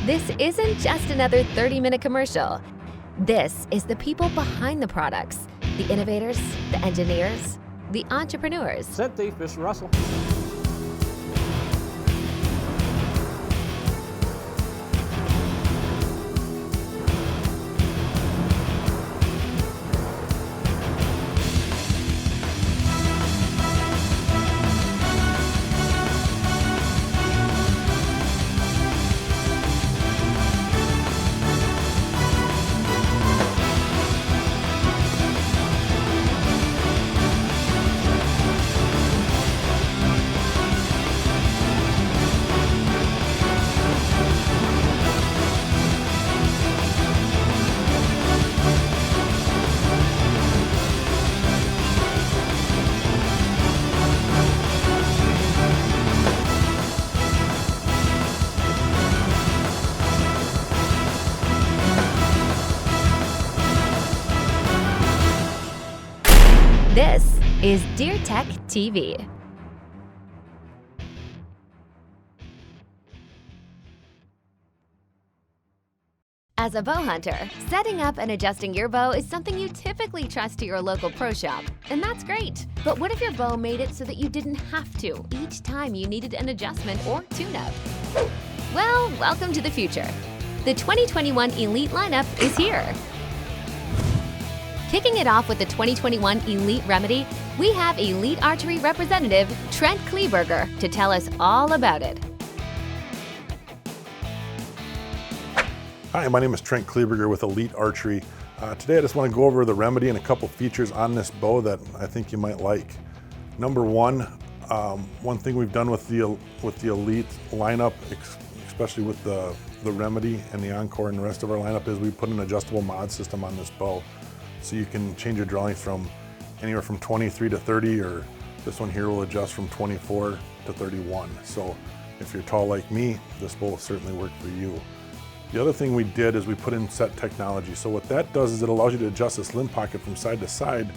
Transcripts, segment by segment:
This isn't just another 30-minute commercial. This is the people behind the products, the innovators, the engineers, the entrepreneurs. Scent thief, Mr. Russell. This is DeerTech TV. As a bow hunter, setting up and adjusting your bow is something you typically trust to your local pro shop, and that's great. But what if your bow made it so that you didn't have to each time you needed an adjustment or tune-up? Well, welcome to the future. The 2021 Elite lineup is here. Kicking it off with the 2021 Elite Remedy, we have Elite Archery representative Trent Kleberger to tell us all about it. Hi, my name is Trent Kleberger with Elite Archery. Today I just want to go over the Remedy and a couple features on this bow that I think you might like. Number one thing we've done with the Elite lineup, especially with the Remedy and the Encore and the rest of our lineup, is we put an adjustable mod system on this bow. So you can change your draw length from anywhere from 23 to 30, or this one here will adjust from 24 to 31. So if you're tall like me, this bow will certainly work for you. The other thing we did is we put in set technology. So what that does is it allows you to adjust this limb pocket from side to side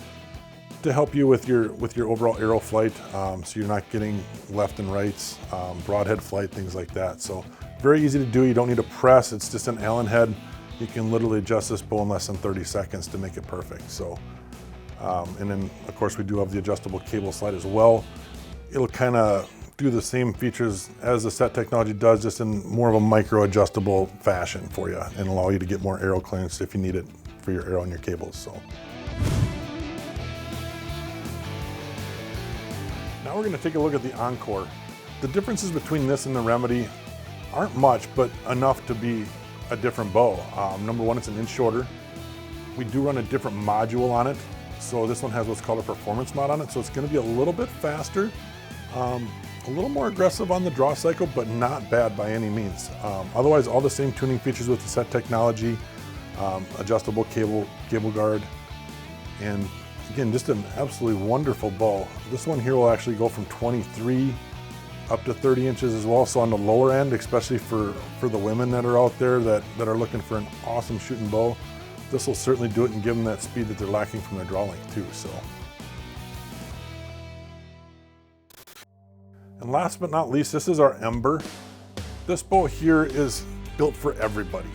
to help you with your overall arrow flight, so you're not getting left and rights, broadhead flight, things like that. So very easy to do. You don't need to press. It's just an Allen head. You can literally adjust this bow in less than 30 seconds to make it perfect. So, and then of course we do have the adjustable cable slide as well. It'll kind of do the same features as the set technology does, just in more of a micro adjustable fashion for you, and allow you to get more arrow clearance if you need it for your arrow and your cables. So now we're going to take a look at the Encore. The differences between this and the Remedy aren't much, but enough to be a different bow. Number one, it's an inch shorter. We do run a different module on it. So this one has what's called a performance mod on it. So it's going to be a little bit faster, a little more aggressive on the draw cycle, but not bad by any means. Otherwise, all the same tuning features with the set technology, adjustable cable guard, and again, just an absolutely wonderful bow. This one here will actually go from 23 up to 30 inches as well. So on the lower end, especially for the women that are out there that are looking for an awesome shooting bow, this will certainly do it and give them that speed that they're lacking from their draw length too. So, and last but not least, this is our Ember. This bow here is built for everybody.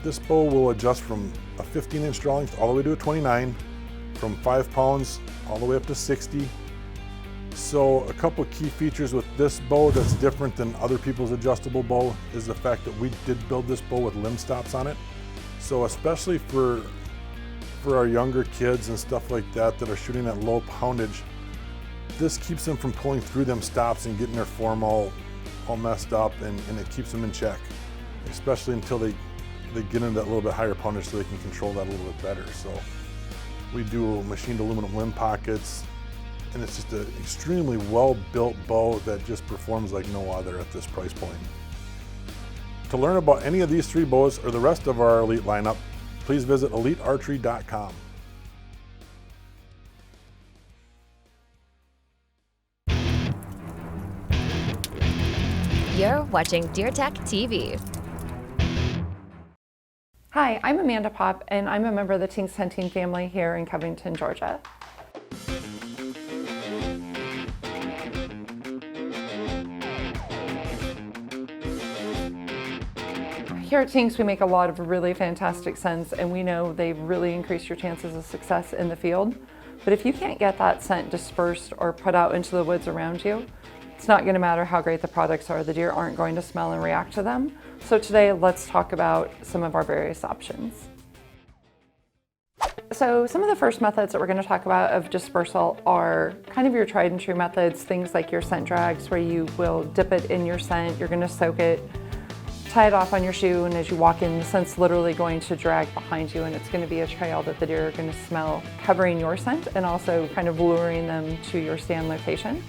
This bow will adjust from a 15-inch draw length all the way to a 29, from 5 pounds all the way up to 60. So a couple key features with this bow that's different than other people's adjustable bow is the fact that we did build this bow with limb stops on it. So especially for our younger kids and stuff like that are shooting at low poundage, this keeps them from pulling through them stops and getting their form all messed up, and it keeps them in check, especially until they get into that little bit higher poundage so they can control that a little bit better. So we do machined aluminum limb pockets, and it's just an extremely well-built bow that just performs like no other at this price point. To learn about any of these 3 bows or the rest of our Elite lineup, please visit elitearchery.com. You're watching DeerTech TV. Hi, I'm Amanda Popp, and I'm a member of the Tinks Hunting family here in Covington, Georgia. Here at Tinks, we make a lot of really fantastic scents, and we know they really increase your chances of success in the field. But if you can't get that scent dispersed or put out into the woods around you, it's not going to matter how great the products are. The deer aren't going to smell and react to them. So today, let's talk about some of our various options. So some of the first methods that we're going to talk about of dispersal are kind of your tried and true methods, things like your scent drags, where you will dip it in your scent, you're going to soak it, tie it off on your shoe, and as you walk in, the scent's literally going to drag behind you, and it's going to be a trail that the deer are going to smell, covering your scent and also kind of luring them to your stand location.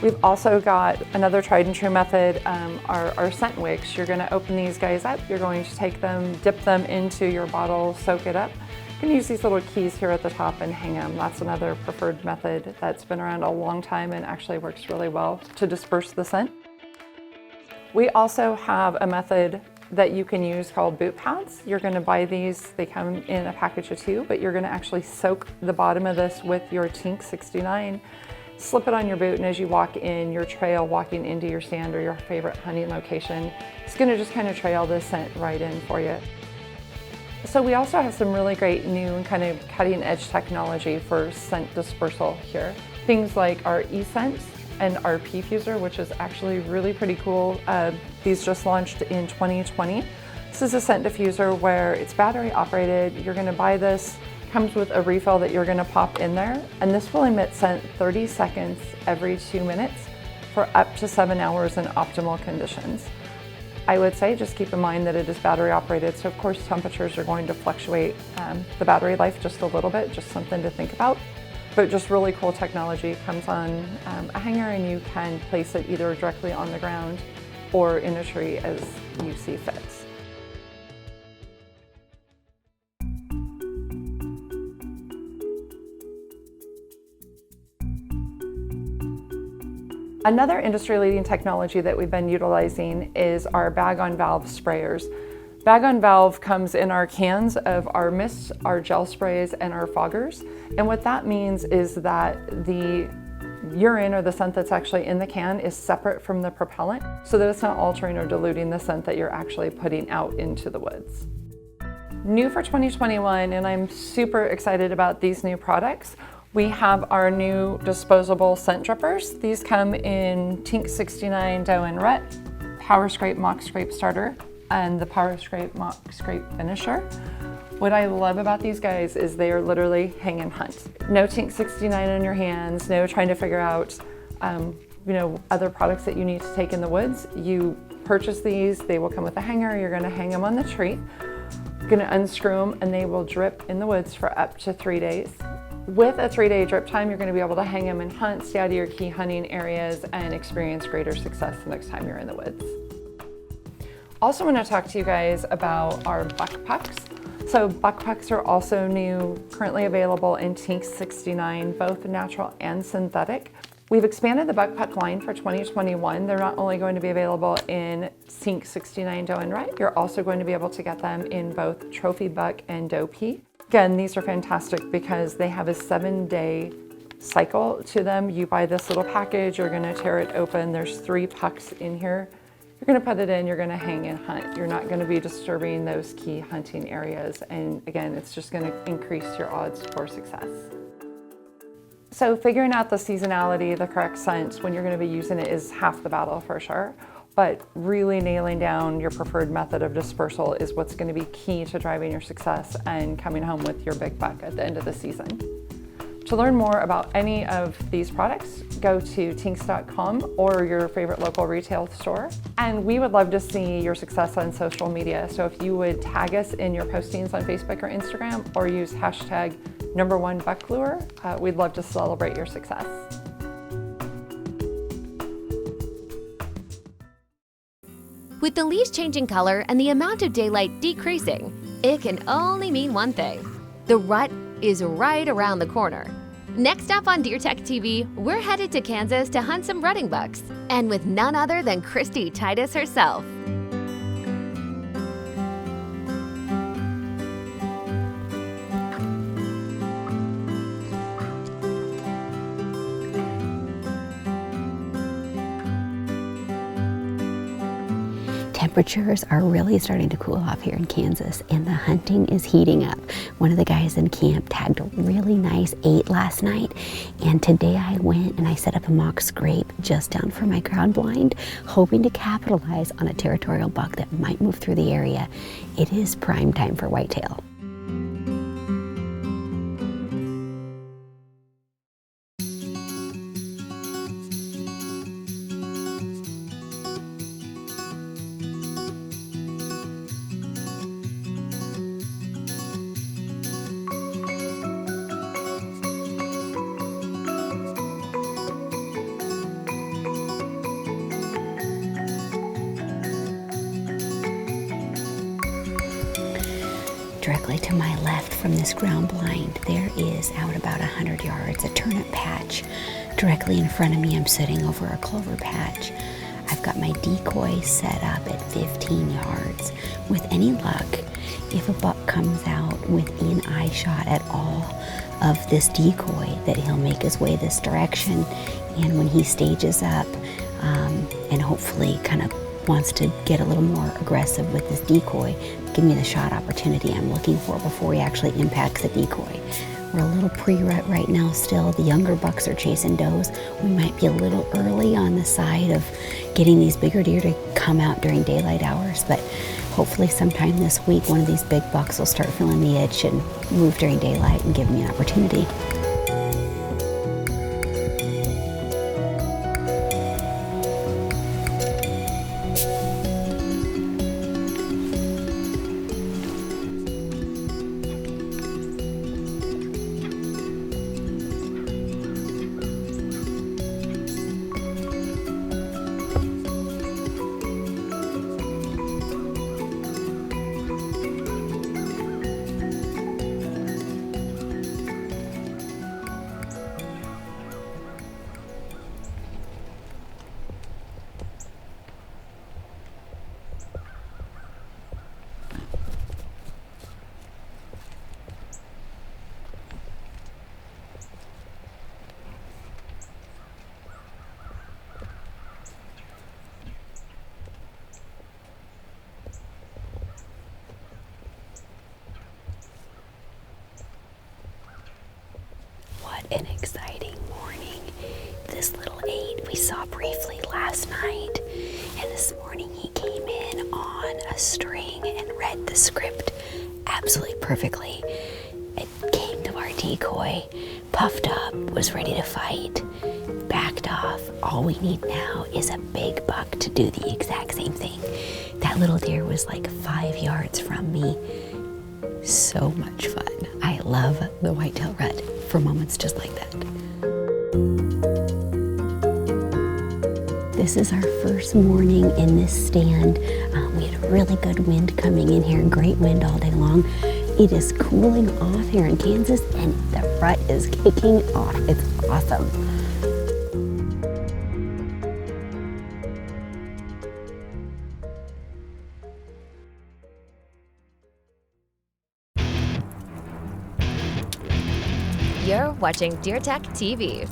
We've also got another tried and true method, our scent wicks. You're going to open these guys up, you're going to take them, dip them into your bottle, soak it up. You can use these little keys here at the top and hang them. That's another preferred method that's been around a long time and actually works really well to disperse the scent. We also have a method that you can use called boot pads. You're going to buy these, they come in a package of 2, but you're going to actually soak the bottom of this with your Tinks 69. Slip it on your boot, and as you walk in your trail, walking into your stand or your favorite hunting location, it's going to just kind of trail this scent right in for you. So we also have some really great new and kind of cutting edge technology for scent dispersal here. Things like our eScent and our P-Fuser, which is actually really pretty cool. These just launched in 2020. This is a scent diffuser where it's battery operated. You're going to buy this. Comes with a refill that you're going to pop in there, and this will emit scent 30 seconds every 2 minutes for up to 7 hours in optimal conditions. I would say just keep in mind that it is battery operated, so of course temperatures are going to fluctuate the battery life just a little bit, just something to think about. But just really cool technology. It comes on a hanger, and you can place it either directly on the ground or in a tree as you see fit. Another industry-leading technology that we've been utilizing is our bag-on-valve sprayers. Bag-on-valve comes in our cans of our mists, our gel sprays, and our foggers. And what that means is that the urine or the scent that's actually in the can is separate from the propellant, so that it's not altering or diluting the scent that you're actually putting out into the woods. New for 2021, and I'm super excited about these new products. We have our new disposable scent drippers. These come in Tinks 69 Doe and Rut, Power Scrape Mock Scrape Starter, and the Power Scrape Mock Scrape Finisher. What I love about these guys is they are literally hang and hunt. No Tinks 69 on your hands, no trying to figure out other products that you need to take in the woods. You purchase these, they will come with a hanger, you're gonna hang them on the tree, you're gonna unscrew them, and they will drip in the woods for up to 3 days. With a 3-day drip time, you're going to be able to hang them and hunt, stay out of your key hunting areas, and experience greater success the next time you're in the woods. Also want to talk to you guys about our buck pucks. So buck pucks are also new, currently available in Tinks 69, both natural and synthetic. We've expanded the buck puck line for 2021. They're not only going to be available in Tinks 69 Doe and Rut, you're also going to be able to get them in both trophy buck and doe pea. Again, these are fantastic because they have a 7-day cycle to them. You buy this little package, you're gonna tear it open. There's 3 pucks in here. You're gonna put it in, you're gonna hang and hunt. You're not gonna be disturbing those key hunting areas. And again, it's just gonna increase your odds for success. So figuring out the seasonality, the correct scent when you're gonna be using it is half the battle for sure. But really nailing down your preferred method of dispersal is what's going to be key to driving your success and coming home with your big buck at the end of the season. To learn more about any of these products, go to tinks.com or your favorite local retail store. And we would love to see your success on social media. So if you would tag us in your postings on Facebook or Instagram, or use hashtag #1BuckLure, we'd love to celebrate your success. With the leaves changing color and the amount of daylight decreasing, it can only mean one thing. The rut is right around the corner. Next up on DeerTech TV, we're headed to Kansas to hunt some rutting bucks, and with none other than Christy Titus herself. Temperatures are really starting to cool off here in Kansas, and the hunting is heating up. One of the guys in camp tagged a really nice 8 last night, and today I went and I set up a mock scrape just down from my ground blind, hoping to capitalize on a territorial buck that might move through the area. It is prime time for whitetail. Directly to my left from this ground blind, there is out about 100 yards a turnip patch. Directly in front of me, I'm sitting over a clover patch. I've got my decoy set up at 15 yards. With any luck, if a buck comes out within eye shot at all of this decoy, that he'll make his way this direction. And when he stages up and hopefully kind of wants to get a little more aggressive with this decoy, give me the shot opportunity I'm looking for before he actually impacts the decoy. We're a little pre-rut right now still. The younger bucks are chasing does. We might be a little early on the side of getting these bigger deer to come out during daylight hours, but hopefully sometime this week one of these big bucks will start feeling the itch and move during daylight and give me an opportunity. An exciting morning. This little 8 we saw briefly last night, and this morning he came in on a string and read the script absolutely perfectly. It came to our decoy, puffed up, was ready to fight, backed off. All we need now is a big buck to do the exact same thing. That little deer was like 5 yards from me. So much fun. I love the whitetail rut for moments just like that. This is our first morning in this stand. We had a really good wind coming in here, great wind all day long. It is cooling off here in Kansas and the rut is kicking off. It's awesome. You're watching DeerTech TV.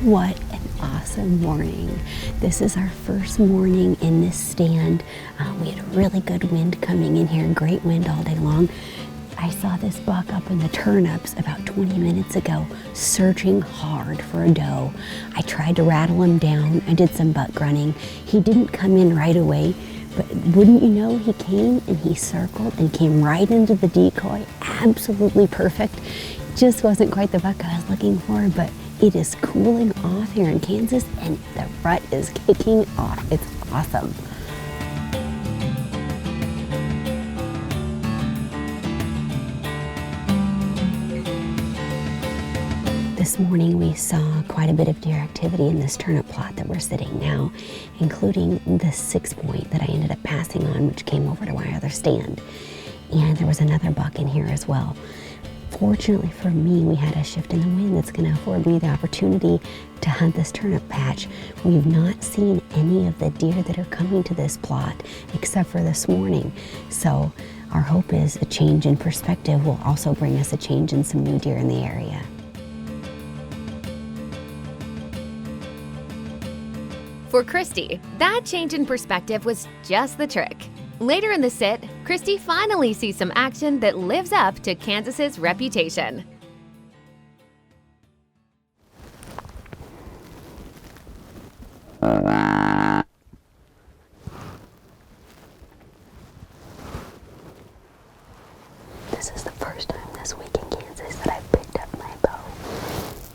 What an awesome morning. This is our first morning in this stand. We had a really good wind coming in here, great wind all day long. I saw this buck up in the turnips about 20 minutes ago, searching hard for a doe. I tried to rattle him down. I did some buck grunting. He didn't come in right away, but wouldn't you know, he came and he circled and came right into the decoy. Absolutely perfect. Just wasn't quite the buck I was looking for, but it is cooling off here in Kansas and the rut is kicking off. It's awesome. This morning we saw quite a bit of deer activity in this turnip plot that we're sitting now, including the 6-point that I ended up passing on, which came over to my other stand. And there was another buck in here as well. Fortunately for me, we had a shift in the wind that's going to afford me the opportunity to hunt this turnip patch. We've not seen any of the deer that are coming to this plot except for this morning. So our hope is a change in perspective will also bring us a change in some new deer in the area. For Christy, that change in perspective was just the trick. Later in the sit, Christy finally sees some action that lives up to Kansas's reputation. This is the first time this week in Kansas that I've picked up my bow.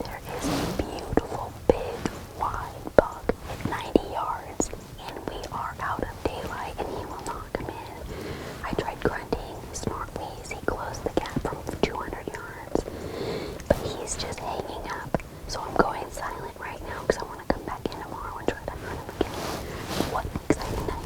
There is a beautiful, big, wide buck at 90 yards, and we are out of daylight, and he will not come in. I tried grunting, snort wheeze, he closed the gap from 200 yards, but he's just hanging up. So I'm going silent right now because I want to come back in tomorrow and try to hunt him again. What an exciting night.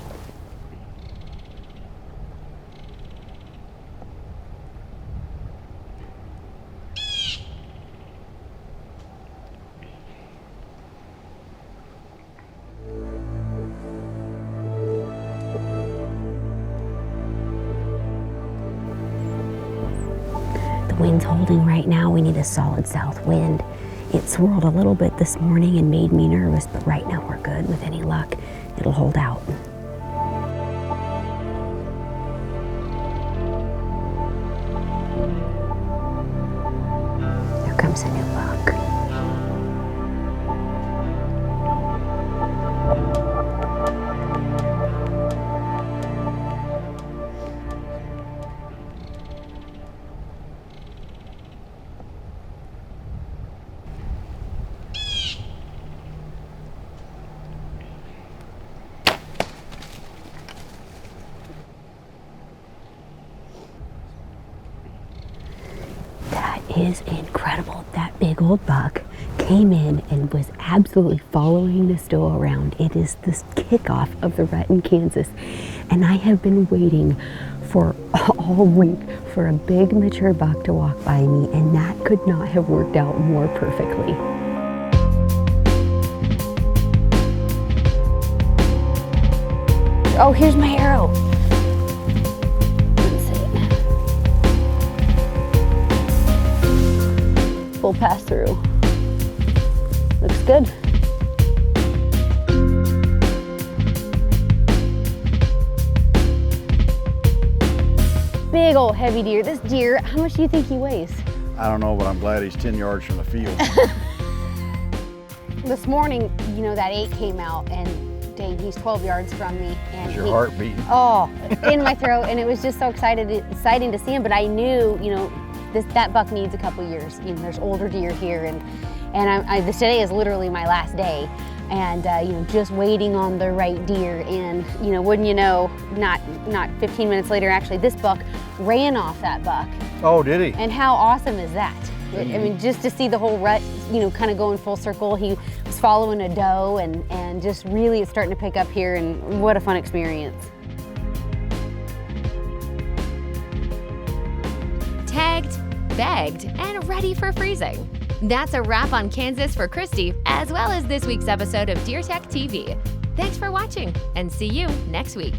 The wind's holding right now. We need a solid south wind. It swirled a little bit this morning and made me nervous, but right now we're good. With any luck, it'll hold out. Here comes a new buck. Is incredible. That big old buck came in and was absolutely following this doe around. It is this kickoff of the rut in Kansas, and I have been waiting for all week for a big mature buck to walk by me, and that could not have worked out more perfectly. Oh, here's my arrow. Full pass through. Looks good. Big old heavy deer. This deer, how much do you think he weighs? I don't know, but I'm glad he's 10 yards from the field. This morning, you know, that 8 came out, and Dave, he's 12 yards from me. And Is your heart beating? Oh, in my throat, and it was just so exciting to see him, but I knew, you know, that buck needs a couple years. You know, there's older deer here, and this today is literally my last day, and you know, just waiting on the right deer. And you know, wouldn't you know, not 15 minutes later, actually, this buck ran off that buck. Oh, did he? And how awesome is that? I mean, just to see the whole rut, you know, kind of going full circle. He was following a doe, and just really it's starting to pick up here, and what a fun experience. Tagged, bagged, and ready for freezing. That's a wrap on Kansas for Christy, as well as this week's episode of DeerTech TV. Thanks for watching, and see you next week.